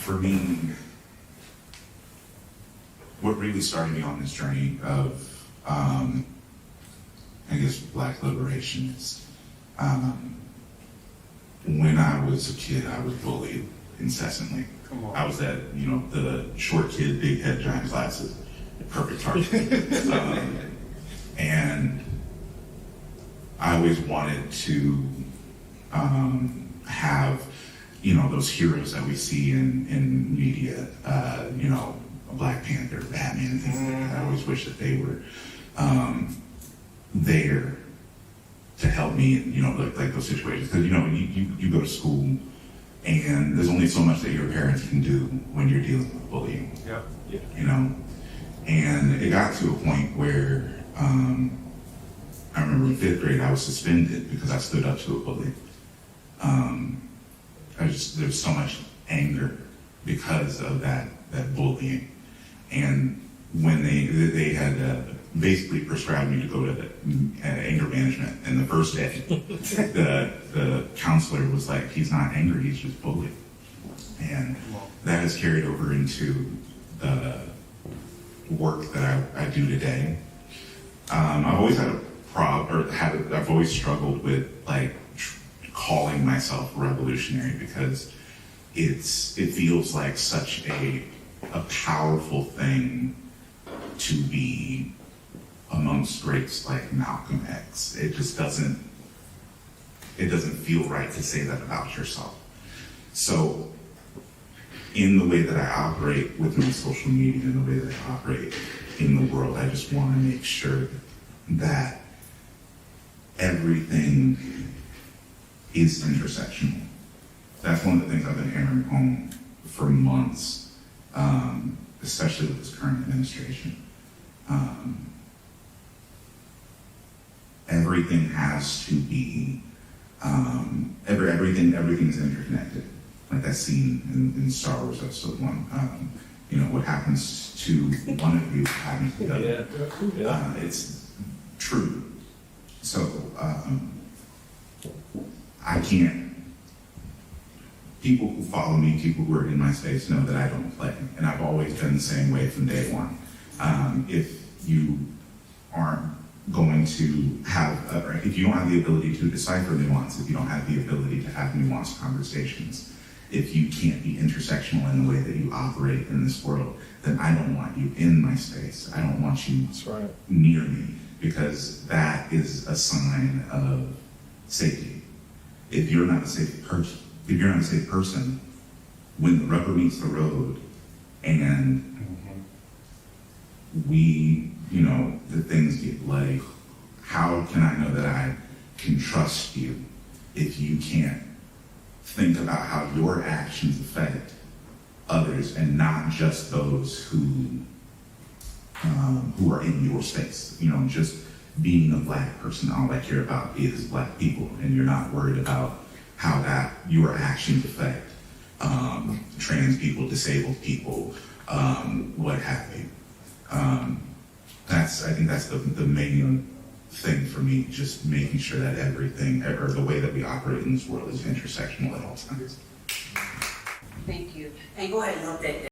for me, what really started me on this journey of, I guess, Black liberation is, when I was a kid, I was bullied incessantly. I was that, the short kid, big head, giant glasses, perfect target. And I always wanted to have, those heroes that we see in media, Black Panther, Batman, things like that. I always wish that they were there to help me, like those situations. Because, you go to school and there's only so much that your parents can do when you're dealing with bullying. Yeah. And it got to a point where I remember in 5th grade I was suspended because I stood up to a bully. There's so much anger because of that bullying. And when they had basically prescribed me to go to anger management, and the first day, the counselor was like, he's not angry, he's just bullied. And that has carried over into the work that I do today. I've always had a I've always struggled with calling myself revolutionary because it feels like such a powerful thing to be amongst greats like Malcolm X. It just doesn't feel right to say that about yourself. So in the way that I operate with my social media, in the way that I operate in the world, I just want to make sure that everything is intersectional. That's one of the things I've been hammering home for months, especially with this current administration. Everything has to be, everything is interconnected. Like that scene in Star Wars Episode 1. What happens to one of you happens to the other. Yeah. It's true. So I can't. People who follow me, people who are in my space, know that I don't play, and I've always been the same way from day one. If you aren't going to have, if you don't have the ability to decipher nuance, if you don't have the ability to have nuanced conversations, if you can't be intersectional in the way that you operate in this world, then I don't want you in my space. I don't want you near me, because that is a sign of safety. If you're not a safe person, when the rubber meets the road and the things get bloody, how can I know that I can trust you if you can't think about how your actions affect others and not just those who are in your space? Just being a Black person, all I care about is Black people, and you're not worried about how your actions affect trans people, disabled people, what have you. I think that's the main thing for me, just making sure that everything, or the way that we operate in this world, is intersectional at all times. Thank you. And go ahead and update that.